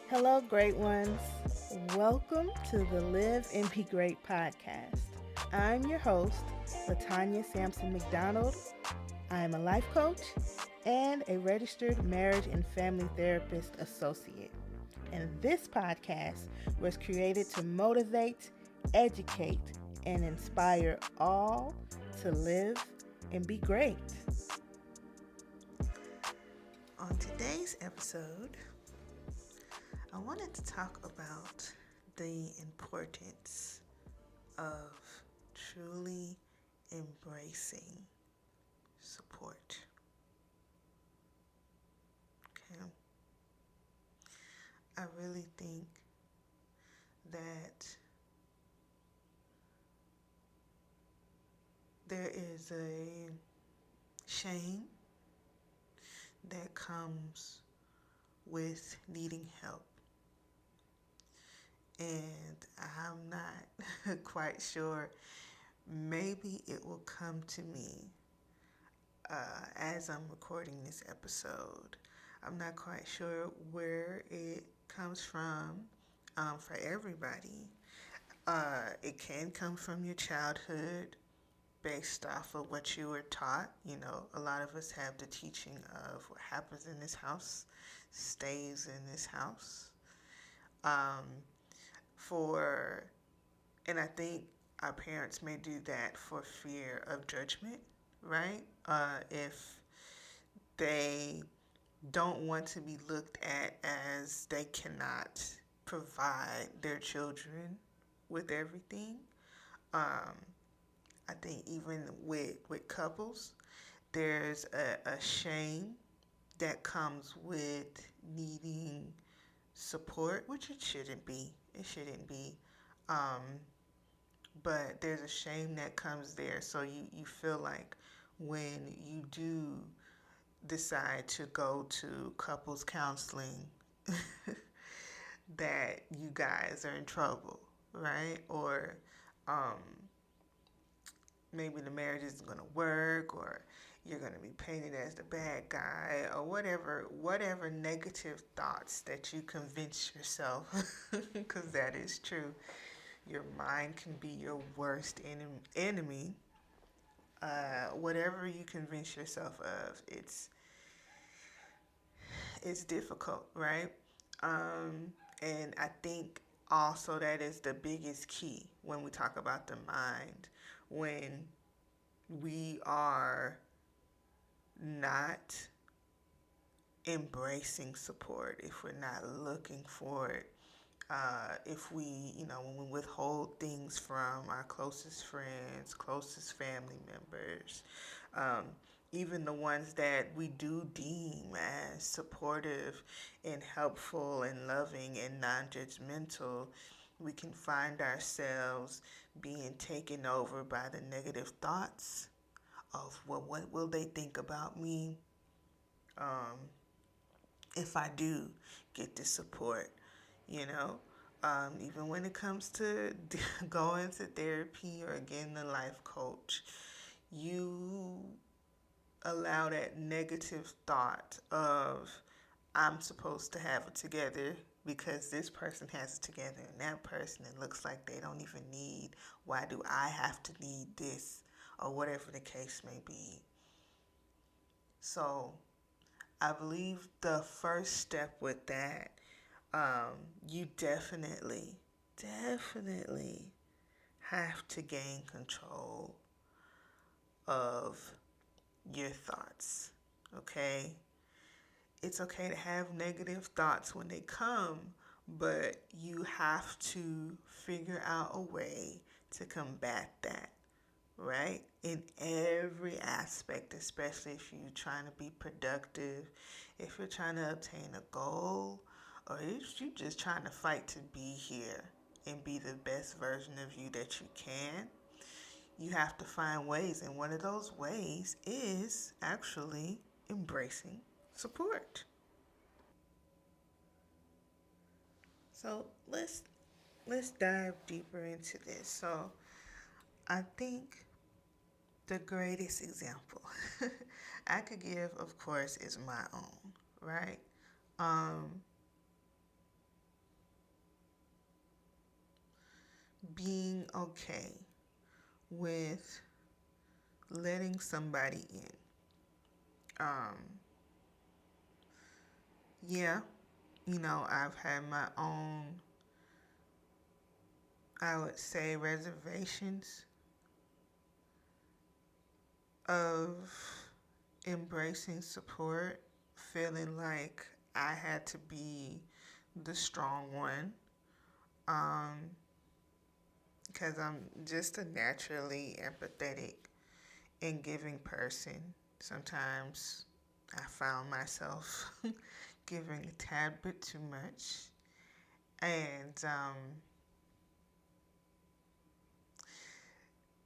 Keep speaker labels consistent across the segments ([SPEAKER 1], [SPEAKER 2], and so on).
[SPEAKER 1] Hello, great ones. Welcome to the Live and Be Great podcast. I'm your host, Latanya Sampson McDonald. I am a life coach and a registered marriage and family therapist associate. And this podcast was created to motivate, educate, and inspire all to live and be great. On today's episode, I wanted to talk about the importance of truly embracing support. Okay. I really think that there is a shame that comes with needing help. And I'm not quite sure. Maybe it will come to me as I'm recording this episode. I'm not quite sure where it comes from for everybody. It can come from your childhood based off of what you were taught. You know, a lot of us have the teaching of what happens in this house stays in this house. Um, for And I think our parents may do that for fear of judgment, right? If they don't want to be looked at as they cannot provide their children with everything. um, I think even with couples, there's a shame that comes with needing support, which it shouldn't be. It shouldn't be. Um, but there's a shame that comes there. So you feel like when you do decide to go to couples counseling, that you guys are in trouble, right? Or um, maybe the marriage isn't going to work, or you're going to be painted as the bad guy, or whatever negative thoughts that you convince yourself, because that is true. Your mind can be your worst enemy. Whatever you convince yourself of, it's difficult, right? And I think also that is the biggest key when we talk about the mind. When we are not embracing support, if we're not looking for it, if we, when we withhold things from our closest friends, closest family members, um, even the ones that we do deem as supportive and helpful and loving and non-judgmental, we can find ourselves being taken over by the negative thoughts of, well, what will they think about me um, if I do get the support, you know? Even when it comes to going to therapy or getting a life coach, you allow that negative thought of, I'm supposed to have it together because this person has it together and that person, it looks like they don't even need. Why do I have to need this? Or whatever the case may be. So I believe the first step with that, you definitely have to gain control of your thoughts. Okay? It's okay to have negative thoughts when they come, but you have to figure out a way to combat that, right? In every aspect, especially if you're trying to be productive, if you're trying to obtain a goal, or if you're just trying to fight to be here and be the best version of you that you can, you have to find ways. And one of those ways is actually embracing support. So let's dive deeper into this. So I think The greatest example I could give, of course, is my own, right? Um, Being okay with letting somebody in. Um, yeah, I've had my own, I would say, reservations of embracing support, feeling like I had to be the strong one. Um, because I'm just a naturally empathetic and giving person. Sometimes I found myself giving a tad bit too much. And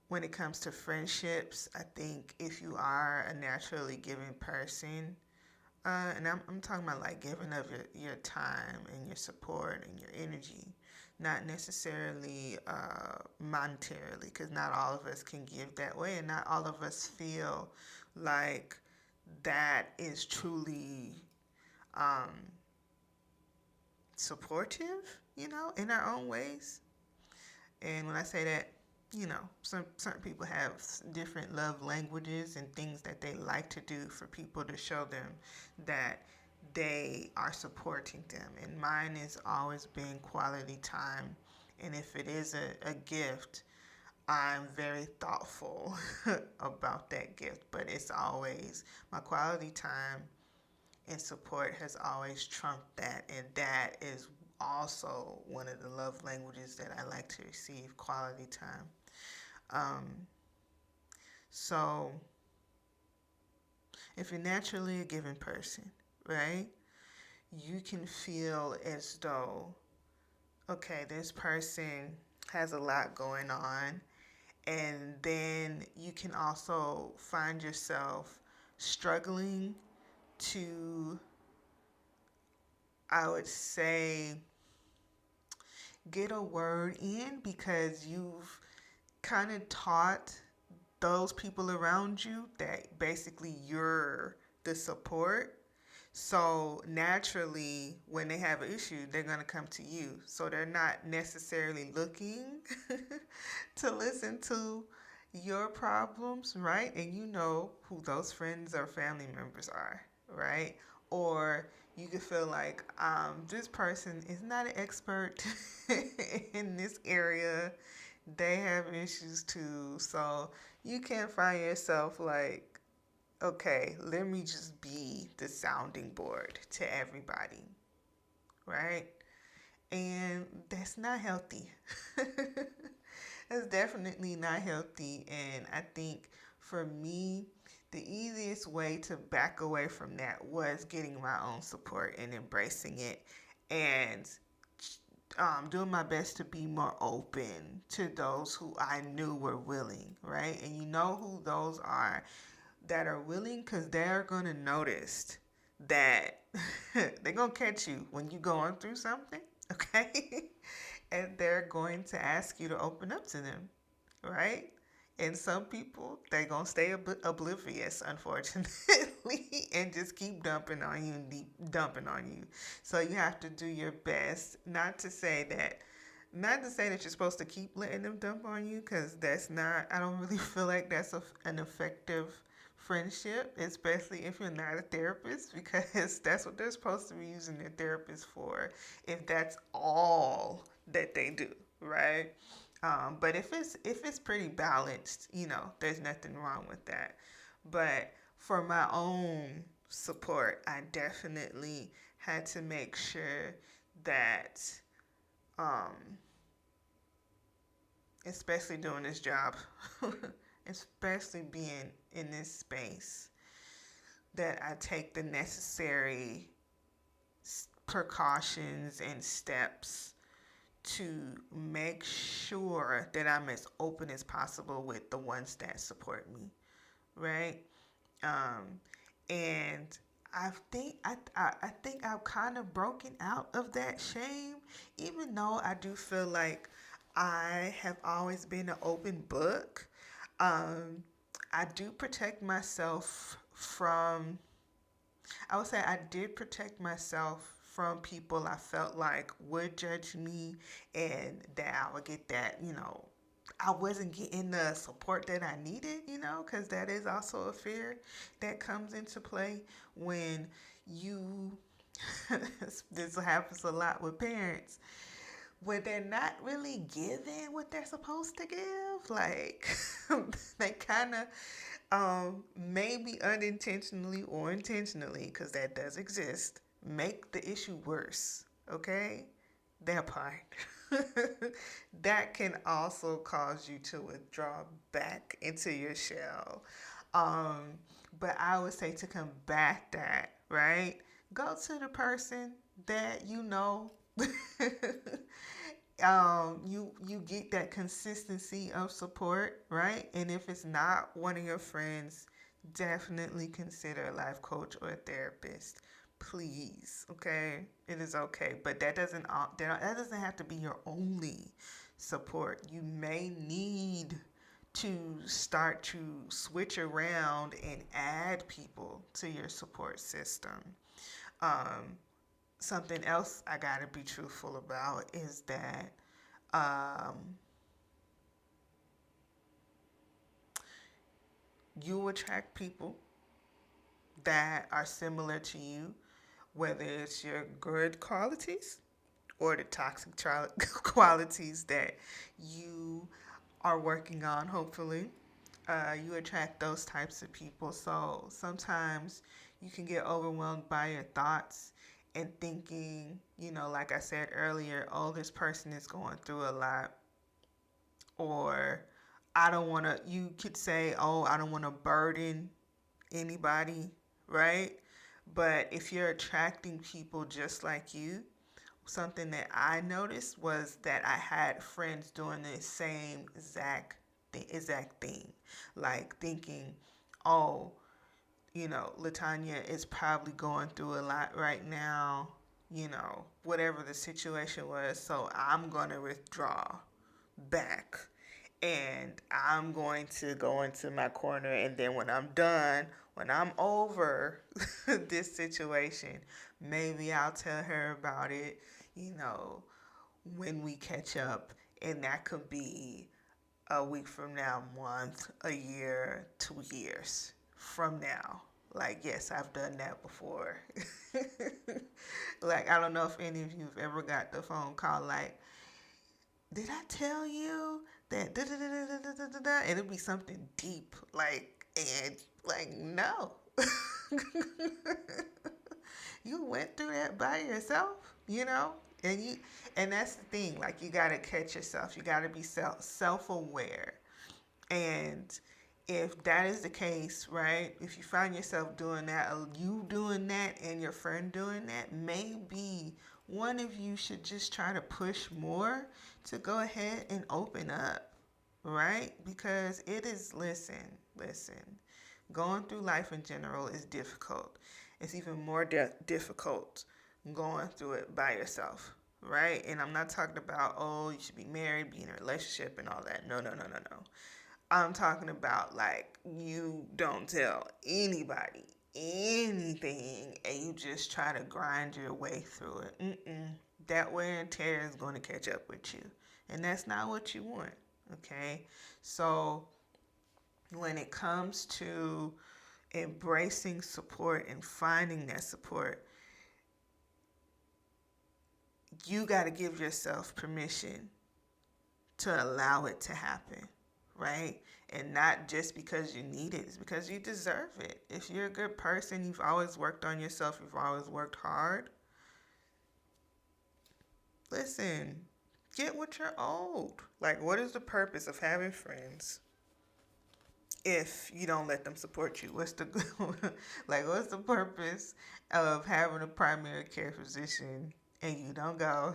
[SPEAKER 1] when it comes to friendships, I think if you are a naturally giving person, and I'm talking about like giving of your time and your support and your energy, not necessarily monetarily, because not all of us can give that way, and not all of us feel like that is truly um, supportive, in our own ways. And when I say that, some certain people have different love languages and things that they like to do for people to show them that they are supporting them. And mine has always been quality time. And if it is a gift, I'm very thoughtful about that gift. But it's always my quality time and support has always trumped that. And that is also one of the love languages that I like to receive, quality time. Um, so if you're naturally a giving person, right, you can feel as though, okay, this person has a lot going on. And then you can also find yourself struggling to, I would say, get a word in because you've kind of taught those people around you that basically you're the support. So naturally, when they have an issue, they're going to come to you. So they're not necessarily looking to listen to your problems, right? And you know who those friends or family members are, right? Or you could feel like this person is not an expert in this area. They have issues too. So you can't find yourself like, okay, let me just be the sounding board to everybody, right? And that's not healthy. That's definitely not healthy. And I think for me, the easiest way to back away from that was getting my own support and embracing it and doing my best to be more open to those who I knew were willing, right? And you know who those are that are willing because they're going to notice that they're going to catch you when you're going through something, okay? And they're going to ask you to open up to them, right? And some people, they're going to stay oblivious, unfortunately, and just keep dumping on you and dumping on you. So you have to do your best not to say that you're supposed to keep letting them dump on you, because that's not, I don't really feel like that's an effective friendship, especially if you're not a therapist, because that's what they're supposed to be using their therapist for, if that's all that they do, right? But if it's pretty balanced, there's nothing wrong with that. But for my own support, I definitely had to make sure that, um, especially doing this job, especially being in this space, that I take the necessary precautions and steps to make sure that I'm as open as possible with the ones that support me, right? Um, and I think I've kind of broken out of that shame, even though I do feel like I have always been an open book. Um, I do protect myself from, I would say I did protect myself from people I felt like would judge me and that I would get that, I wasn't getting the support that I needed, because that is also a fear that comes into play when you, this happens a lot with parents, where they're not really giving what they're supposed to give. Like, they kind of, maybe unintentionally or intentionally, because that does exist, make the issue worse. Okay? That part. That can also cause you to withdraw back into your shell. Um, but I would say to combat that, right? Go to the person that you know. You get that consistency of support, right? And if it's not one of your friends, definitely consider a life coach or a therapist. Please, okay? It is okay, but that doesn't have to be your only support. You may need to start to switch around and add people to your support system. Um, Something else I gotta be truthful about is that um, you attract people that are similar to you, whether it's your good qualities or the toxic qualities that you are working on, hopefully. You attract those types of people. So sometimes you can get overwhelmed by your thoughts and thinking, like I said earlier, oh, this person is going through a lot. Or I don't want to, you could say, oh, I don't want to burden anybody, right? But if you're attracting people just like you, something that I noticed was that I had friends doing the same exact thing, like thinking, oh, Latanya is probably going through a lot right now, whatever the situation was, so I'm going to withdraw back and I'm going to go into my corner. And then when I'm done, when I'm over this situation, maybe I'll tell her about it, you know, when we catch up. And that could be a week from now, a month, a year, 2 years from now. Like, yes, I've done that before. Like, I don't know if any of you have ever got the phone call like, did I tell you that da da da da da da da da? And it'd be something deep, like, and like, no. You went through that by yourself, and and that's the thing. Like, you gotta catch yourself. You gotta be self aware. And if that is the case, right? If you find yourself doing that, you doing that, and your friend doing that, maybe one of you should just try to push more to go ahead and open up, right? Because it is, listen, going through life in general is difficult. It's even more difficult going through it by yourself, right? And I'm not talking about, oh, you should be married, be in a relationship, and all that. No, no, no, no, no. I'm talking about like you don't tell anybody anything and you just try to grind your way through it. That wear and tear is going to catch up with you. And that's not what you want. Okay? So when it comes to embracing support and finding that support, you got to give yourself permission to allow it to happen, right? And not just because you need it, it's because you deserve it. If you're a good person, you've always worked on yourself, you've always worked hard, listen, get what you're owed. Like, what is the purpose of having friends if you don't let them support you? What's the what's the purpose of having a primary care physician and you don't go,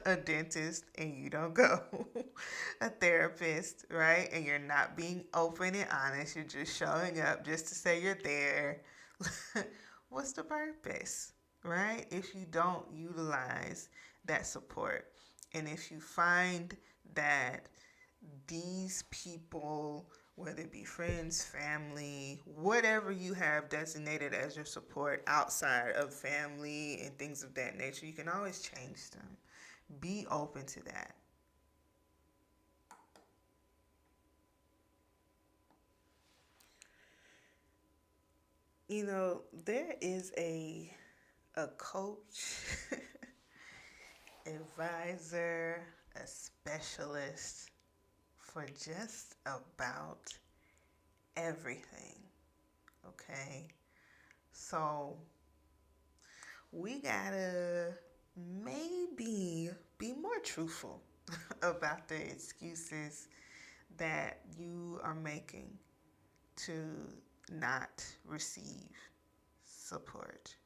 [SPEAKER 1] a dentist and you don't go, a therapist, right? And you're not being open and honest. You're just showing up just to say you're there. What's the purpose, right? If you don't utilize that support, and if you find that these people whether it be friends, family, whatever you have designated as your support outside of family and things of that nature. You can always change them. Be open to that. There is a coach, advisor, a specialist for just about everything. Okay? So we gotta maybe be more truthful about the excuses that you are making to not receive support.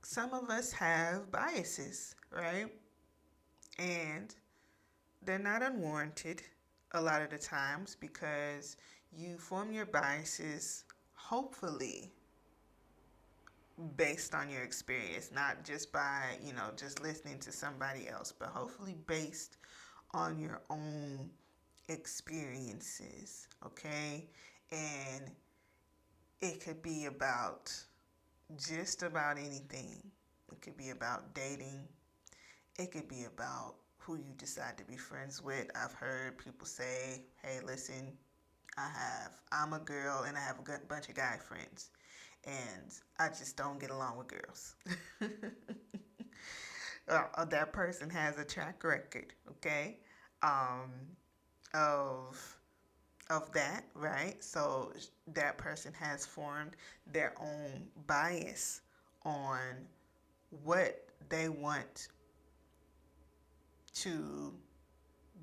[SPEAKER 1] Some of us have biases, right? And they're not unwarranted a lot of the times because you form your biases, hopefully, based on your experience, not just by, just listening to somebody else, but hopefully based on your own experiences, okay? And it could be about just about anything. It could be about dating. It could be about who you decide to be friends with. I've heard people say, hey, listen, I'm a girl and I have a good bunch of guy friends. And I just don't get along with girls. That person has a track record, okay, um, of that, right? So that person has formed their own bias on what they want to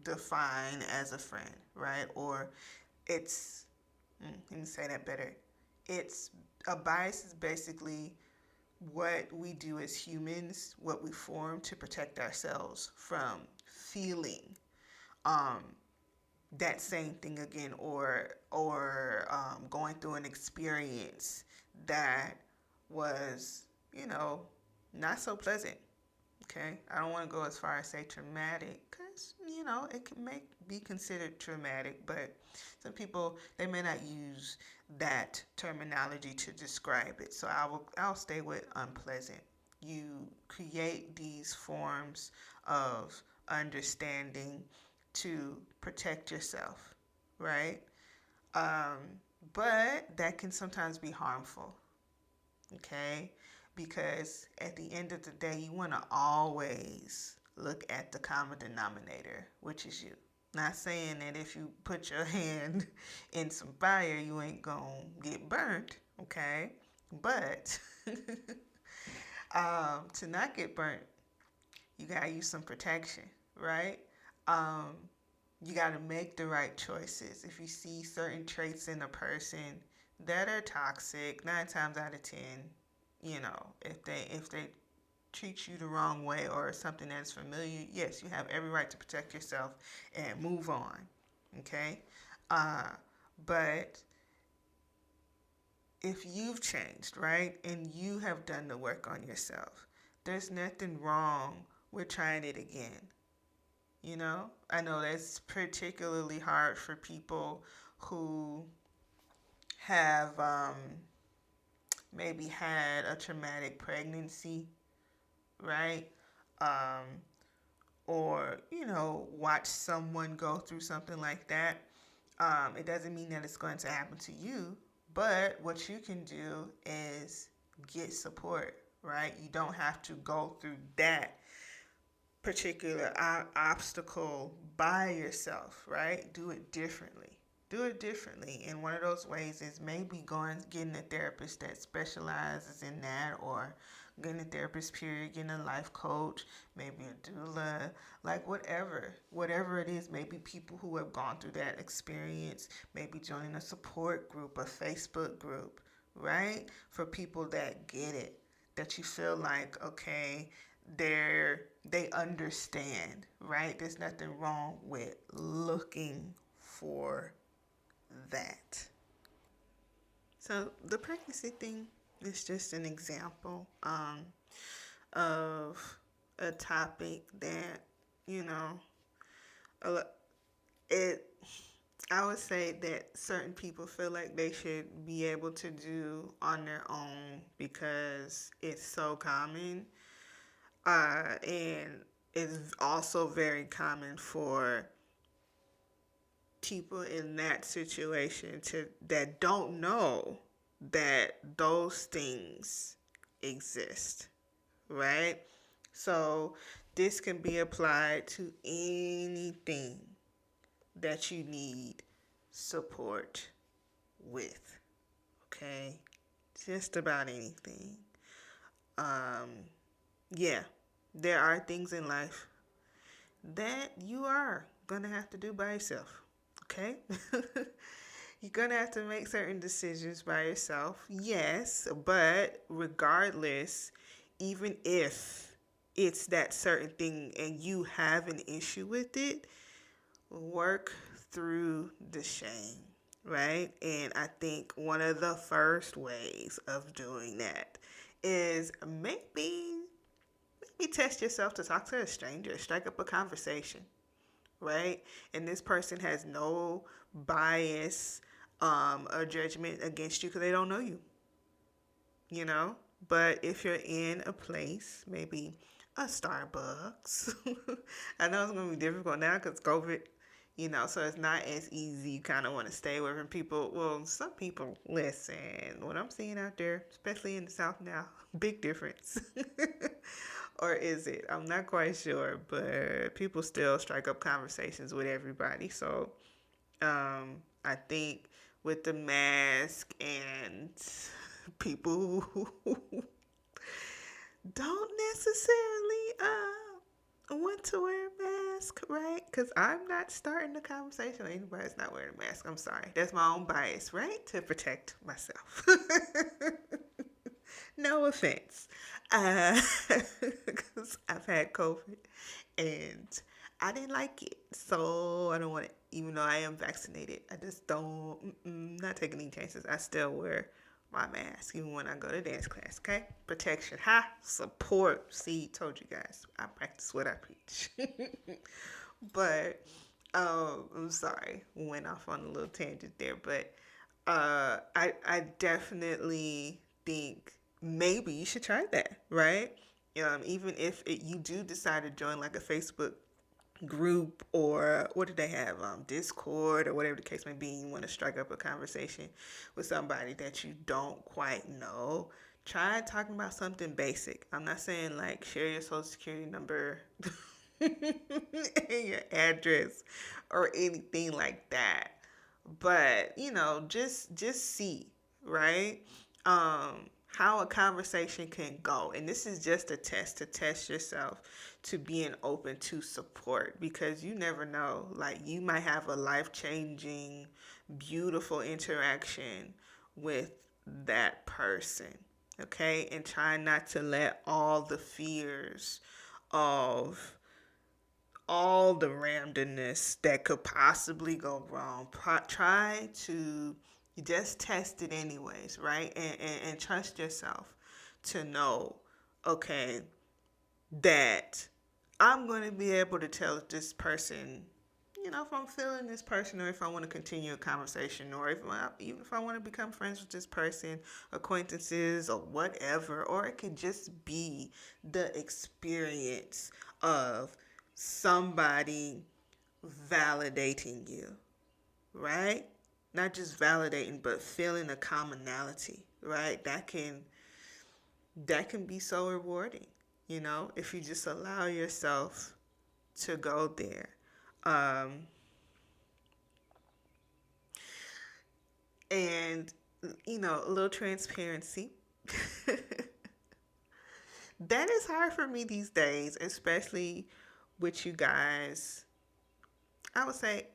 [SPEAKER 1] define as a friend, right? Or it's, let me say that better. It's a bias is basically what we do as humans, what we form to protect ourselves from feeling um, that same thing again, or going through an experience that was, not so pleasant. Okay, I don't want to go as far as say traumatic because it can be considered traumatic, but some people they may not use that terminology to describe it. So I'll stay with unpleasant. You create these forms of understanding to protect yourself, right? Um, but that can sometimes be harmful, okay? Because at the end of the day, you want to always look at the common denominator, which is you. Not saying that if you put your hand in some fire, you ain't gonna get burnt, okay? But to not get burnt, you gotta use some protection, right? Um, you gotta make the right choices. If you see certain traits in a person that are toxic, 9 times out of 10, if they treat you the wrong way or something that's familiar, yes, you have every right to protect yourself and move on. Okay? Uh, but if you've changed, right, and you have done the work on yourself, there's nothing wrong with trying it again. I know that's particularly hard for people who have maybe had a traumatic pregnancy, right? Um, or, watch someone go through something like that. It doesn't mean that it's going to happen to you, but what you can do is get support, right? You don't have to go through that particular obstacle by yourself, right? Do it differently. Do it differently. And one of those ways is maybe getting a therapist that specializes in that, or getting a therapist, period, getting a life coach, maybe a doula, like whatever it is, maybe people who have gone through that experience, maybe joining a support group, a Facebook group, right? For people that get it, that you feel like, okay, they understand, right? There's nothing wrong with looking for that. So the pregnancy thing is just an example of a topic that, you know, it I would say that certain people feel like they should be able to do on their own because it's so common. And it's also very common for people in that situation to that don't know that those things exist, right? So this can be applied to anything that you need support with, okay? Just about anything. Um, yeah, there are things in life that you are gonna have to do by yourself, okay? You're gonna have to make certain decisions by yourself, yes, but regardless, even if it's that certain thing and you have an issue with it, work through the shame, right? And I think one of the first ways of doing that is maybe test yourself to talk to a stranger, strike up a conversation, right? And this person has no bias or judgment against you because they don't know you, you know? But if you're in a place, maybe a Starbucks, I know it's going to be difficult now because COVID, so it's not as easy. You kind of want to stay away from people. Well, some people, listen, what I'm seeing out there, especially in the South now, big difference. Or is it? I'm not quite sure, but people still strike up conversations with everybody. So I think with the mask and people who don't necessarily want to wear a mask, right? Because I'm not starting the conversation with anybody that's not wearing a mask. I'm sorry. That's my own bias, right? To protect myself. No offense. Because I've had COVID and I didn't like it. So I don't want it. Even though I am vaccinated, I just don't, not taking any chances. I still wear my mask even when I go to dance class, okay? Protection, support. See, told you guys, I practice what I preach. But, I'm sorry, went off on a little tangent there, but I definitely think maybe you should try that, right? Even if you do decide to join like a Facebook group or what do they have, Discord or whatever the case may be, you want to strike up a conversation with somebody that you don't quite know, try talking about something basic. I'm not saying like share your social security number and your address or anything like that, but just see, right? How a conversation can go. And this is just a test to test yourself to being open to support because you never know. Like, you might have a life changing, beautiful interaction with that person. Okay? And try not to let all the fears of all the randomness that could possibly go wrong. Try to just test it anyways, right? And trust yourself to know, okay, that I'm going to be able to tell this person, if I'm feeling this person or if I want to continue a conversation or even if I want to become friends with this person, acquaintances or whatever, or it could just be the experience of somebody validating you, right? Not just validating, but feeling a commonality, right? That can be so rewarding, if you just allow yourself to go there. Um, and a little transparency. That is hard for me these days, especially with you guys. I would say,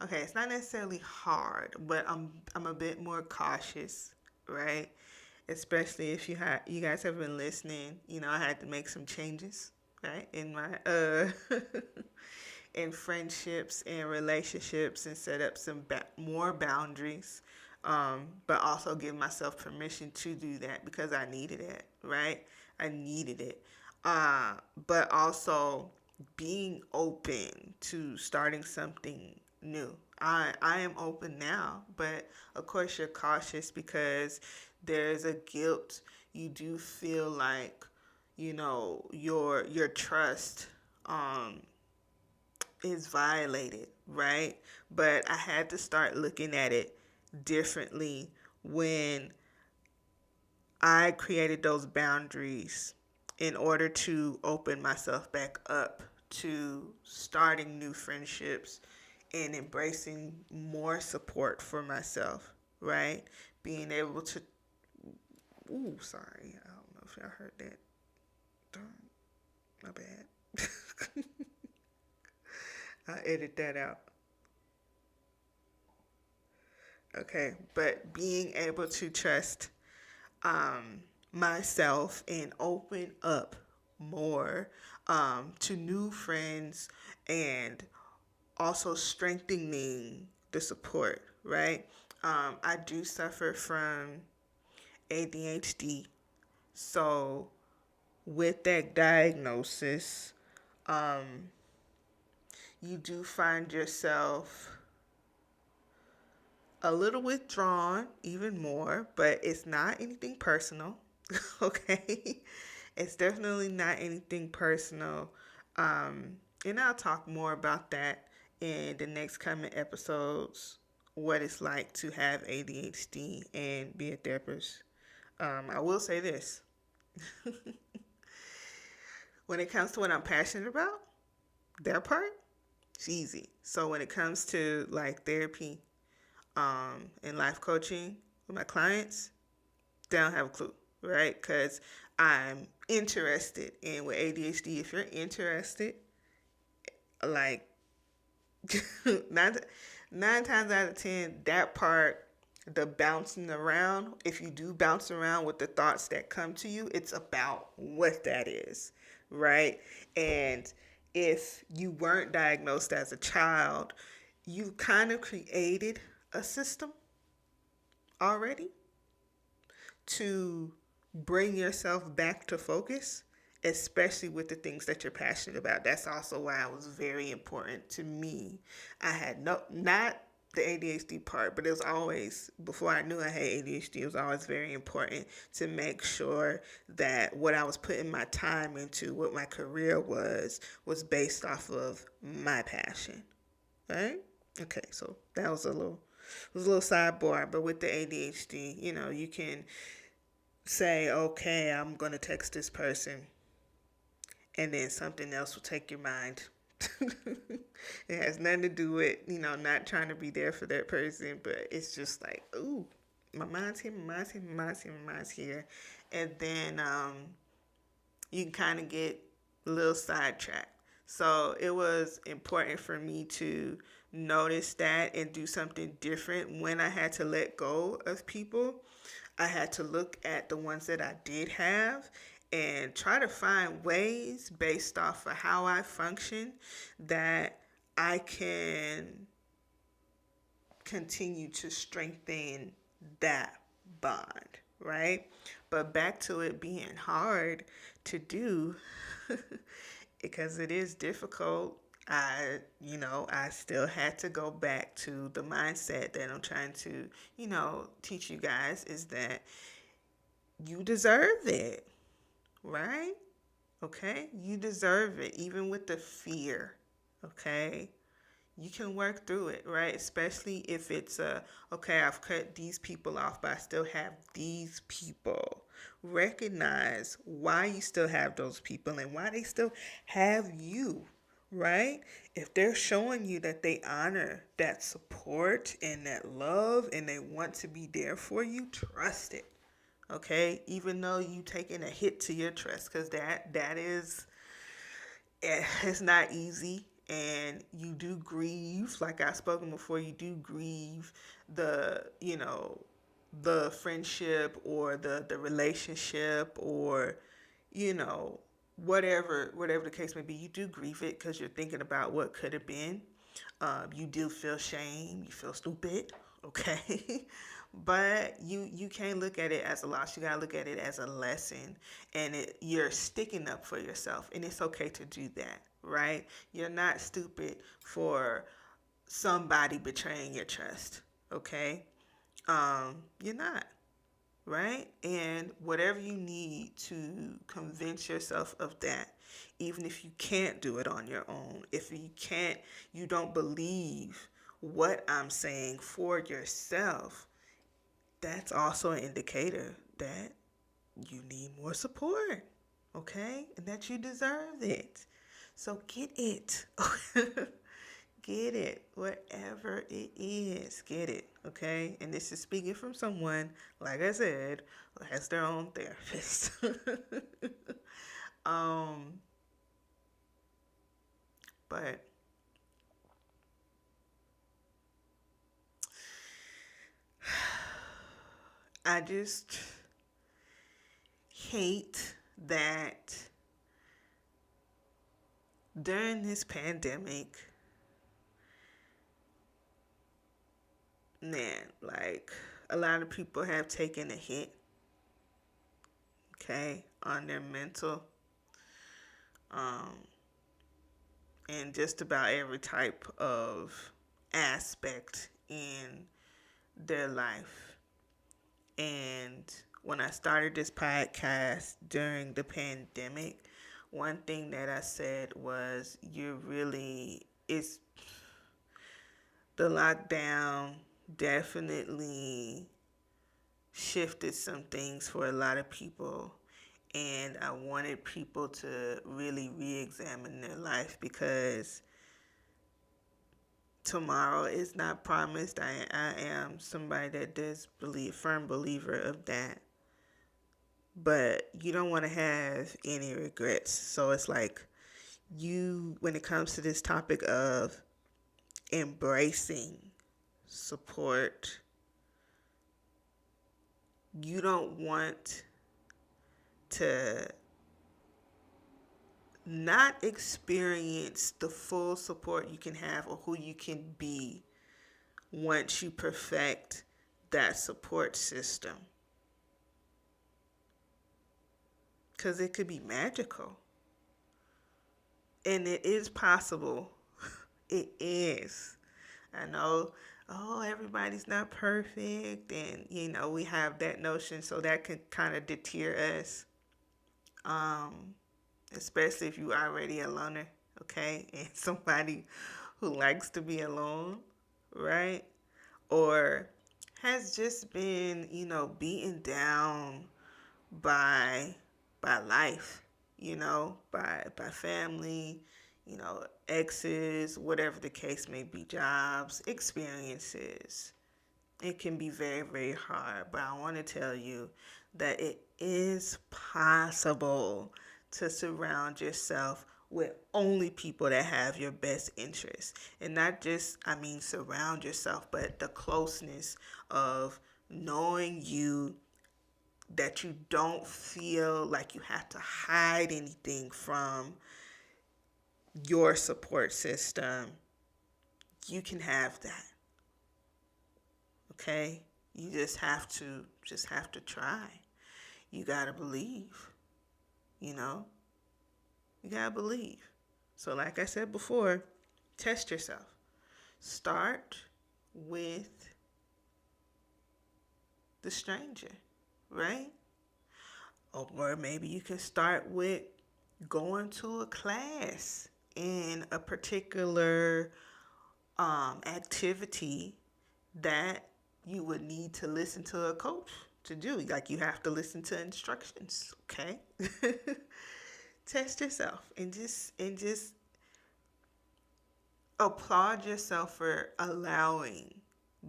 [SPEAKER 1] okay, it's not necessarily hard, but I'm a bit more cautious, right? Especially if you guys have been listening. I had to make some changes, right, in my in friendships and relationships and set up some more boundaries, but also give myself permission to do that because I needed it, right? I needed it. But also being open to starting something new. I am open now, but of course you're cautious because there's a guilt. You do feel like, your trust um is violated, right? But I had to start looking at it differently when I created those boundaries in order to open myself back up to starting new friendships and embracing more support for myself, right? Being able to, ooh, sorry, I don't know if y'all heard that. My bad. I'll edit that out. Okay, but being able to trust myself and open up more to new friends and also strengthening the support, right? I do suffer from ADHD. So, with that diagnosis, um, you do find yourself a little withdrawn, even more, but it's not anything personal, okay? It's definitely not anything personal. And I'll talk more about that in the next coming episodes, what it's like to have ADHD and be a therapist. I will say this. When it comes to what I'm passionate about, that part, it's easy. So when it comes to like therapy, and life coaching with my clients, they don't have a clue, right? Because I'm interested in with ADHD. If you're interested, like nine, 9 times out of 10, that part, the bouncing around, if you do bounce around with the thoughts that come to you, it's about what that is, right? And if you weren't diagnosed as a child, you kind of created a system already to bring yourself back to focus, especially with the things that you're passionate about. That's also why it was very important to me. I had not the ADHD part, but it was always, before I knew I had ADHD, it was always very important to make sure that what I was putting my time into, what my career was based off of my passion, right? Okay, so that was a little sidebar, but with the ADHD, you can say, okay, I'm going to text this person, and then something else will take your mind. It has nothing to do with, not trying to be there for that person, but it's just like, ooh, my mind's here, my mind's here, my mind's here, my mind's here. And then you can kind of get a little sidetracked. So it was important for me to notice that and do something different when I had to let go of people. I had to look at the ones that I did have and try to find ways based off of how I function that I can continue to strengthen that bond, right? But back to it being hard to do because it is difficult. I still had to go back to the mindset that I'm trying to, teach you guys is that you deserve it, right? Okay? You deserve it, even with the fear, okay? You can work through it, right? Especially if it's okay, I've cut these people off, but I still have these people. Recognize why you still have those people and why they still have you, right? If they're showing you that they honor that support and that love and they want to be there for you, trust it. Okay? Even though you taking a hit to your trust, because that is it's not easy, and you do grieve, like I've spoken before, you do grieve the the friendship or the relationship, or you know whatever the case may be. You do grieve it because you're thinking about what could have been. You do feel shame, you feel stupid, okay? But you can't look at it as a loss. You gotta look at it as a lesson, and you're sticking up for yourself, and it's okay to do that, right? You're not stupid for somebody betraying your trust. Okay? You're not, right? And whatever you need to convince yourself of that, even if you can't do it on your own, if you don't believe what I'm saying for yourself, that's also an indicator that you need more support, okay? And that you deserve it. So get it. Get it. Whatever it is, get it, okay? And this is speaking from someone, like I said, who has their own therapist. um, but I just hate that during this pandemic, man, like a lot of people have taken a hit, okay, on their mental, um, and just about every type of aspect in their life. And when I started this podcast during the pandemic, one thing that I said was, it's the lockdown definitely shifted some things for a lot of people. And I wanted people to really re-examine their life, because tomorrow is not promised. I am somebody that does believe, firm believer of that. But you don't want to have any regrets. So it's like, when it comes to this topic of embracing support, you don't want to not experience the full support you can have, or who you can be once you perfect that support system. Because it could be magical. And it is possible. It is. I know, oh, everybody's not perfect. And, we have that notion. So that can kind of deter us. Especially if you already a loner, okay? And somebody who likes to be alone, right? Or has just been, beaten down by life, by family, exes, whatever the case may be, jobs, experiences. It can be very, very hard, but I want to tell you that it is possible to surround yourself with only people that have your best interests. And not just, surround yourself, but the closeness of knowing you, that you don't feel like you have to hide anything from your support system. You can have that. Okay? You just have to try. You got to believe. You got to believe. So like I said before, test yourself. Start with the stranger, right? Or maybe you can start with going to a class in a particular activity that you would need to listen to a coach to do. Like, you have to listen to instructions, okay? Test yourself and just applaud yourself for allowing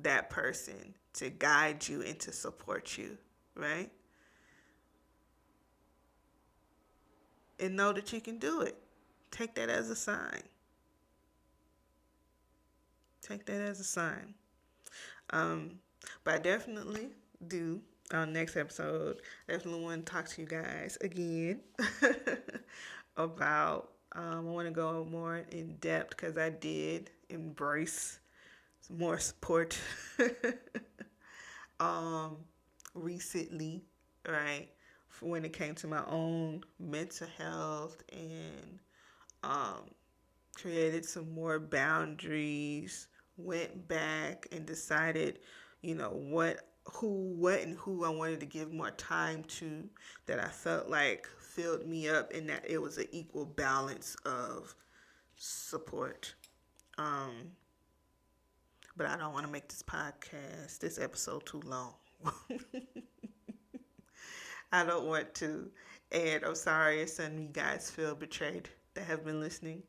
[SPEAKER 1] that person to guide you and to support you, right? And know that you can do it. Take that as a sign. Take that as a sign. But I definitely do, on next episode, definitely want to talk to you guys again about, I want to go more in depth, because I did embrace some more support recently, right? For when it came to my own mental health, and created some more boundaries went back and decided, what I wanted to give more time to, that I felt like filled me up, and that it was an equal balance of support. But I don't want to make this episode too long. I don't want to. And I'm sorry if some of you guys feel betrayed that have been listening.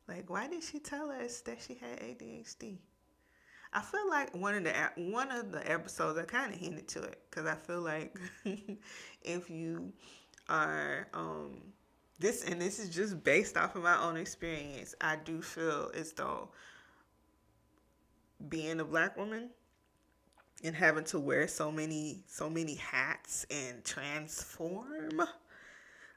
[SPEAKER 1] Like, why did she tell us that she had ADHD? I feel like one of the episodes I kind of hinted to it, because I feel like if you are this is just based off of my own experience, I do feel as though being a Black woman and having to wear so many hats and transform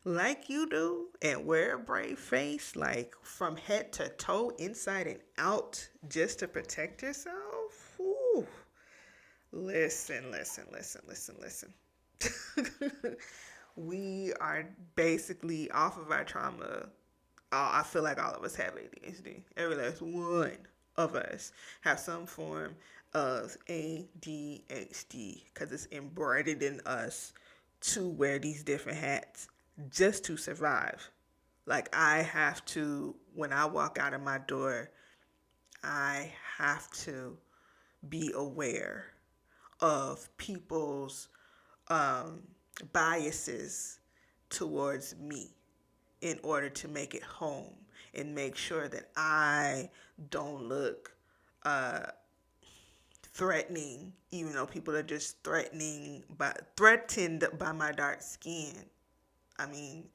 [SPEAKER 1] like you do and wear a brave face, like from head to toe, inside and out, just to protect yourself. Ooh. Listen. We are basically off of our trauma. I feel like all of us have ADHD. Every last one of us have some form of ADHD, because it's embedded in us to wear these different hats just to survive. Like, I have to, when I walk out of my door, I have to be aware of people's biases towards me in order to make it home and make sure that I don't look threatening, even though people are just threatened by my dark skin. I mean,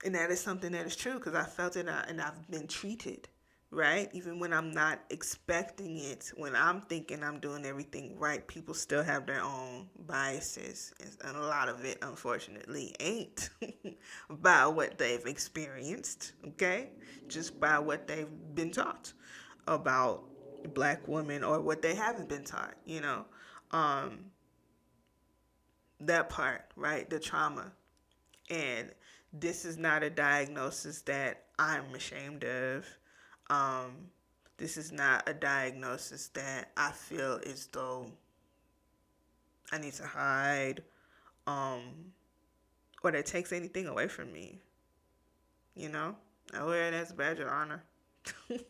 [SPEAKER 1] and that is something that is true, because I felt it and I've been treated, right? Even when I'm not expecting it, when I'm thinking I'm doing everything right, people still have their own biases. And a lot of it, unfortunately, ain't by what they've experienced, okay? Just by what they've been taught about Black women, or what they haven't been taught, that part, right? The trauma. And this is not a diagnosis that I'm ashamed of. This is not a diagnosis that I feel as though I need to hide, or that takes anything away from me. I wear it as a badge of honor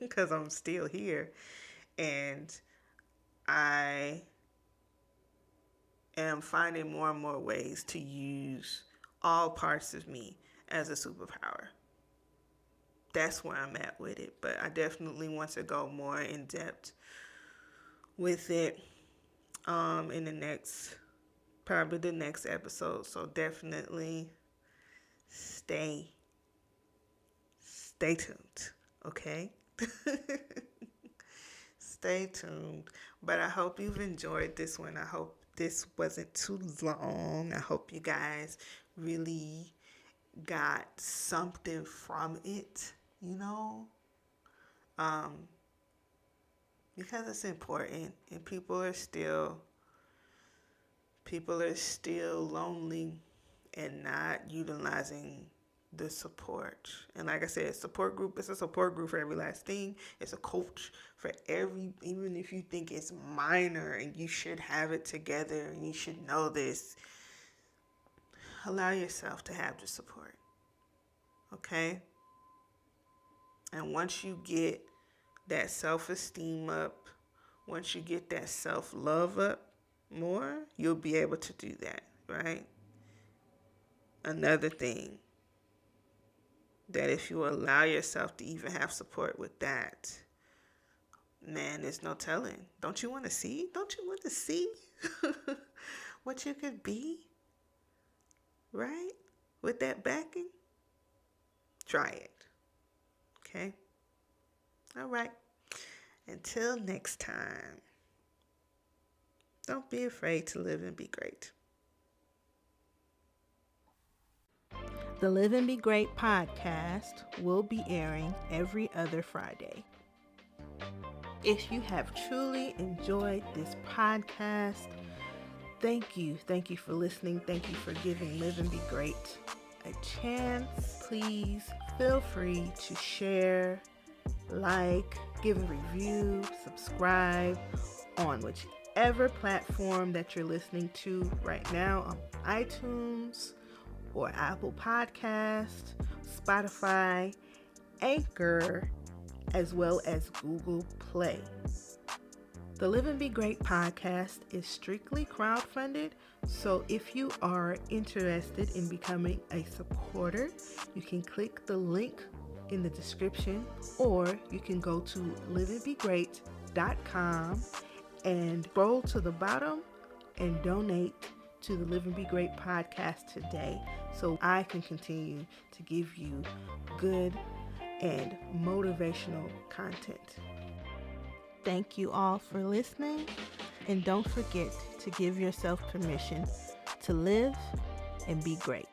[SPEAKER 1] because I'm still here. And I am finding more and more ways to use all parts of me as a superpower. That's where I'm at with it. But I definitely want to go more in depth with it in the next episode. So definitely stay tuned, okay? Stay tuned. But I hope you've enjoyed this one. I hope this wasn't too long. I hope you guys really got something from it, because it's important, and people are still lonely and not utilizing the support. And like I said, it's a support group for every last thing. It's a coach for even if you think it's minor and you should have it together and you should know this, allow yourself to have the support. Okay? And once you get that self-esteem up, once you get that self-love up more, you'll be able to do that, right? Another thing, that if you allow yourself to even have support with that, man, there's no telling. Don't you want to see? Don't you want to see what you could be, right? With that backing? Try it. Okay? All right. Until next time, don't be afraid to live and be great. The Live and Be Great podcast will be airing every other Friday. If you have truly enjoyed this podcast, thank you. Thank you for listening. Thank you for giving Live and Be Great a chance. Please feel free to share like, give a review, subscribe on whichever platform that you're listening to right now, on iTunes or Apple Podcast, Spotify, Anchor, as well as Google Play. The Live and Be Great podcast is strictly crowdfunded, so if you are interested in becoming a supporter, you can click the link in the description, or you can go to liveandbegreat.com and scroll to the bottom and donate to the Live and Be Great podcast today, so I can continue to give you good and motivational content. Thank you all for listening, and don't forget to give yourself permission to live and be great.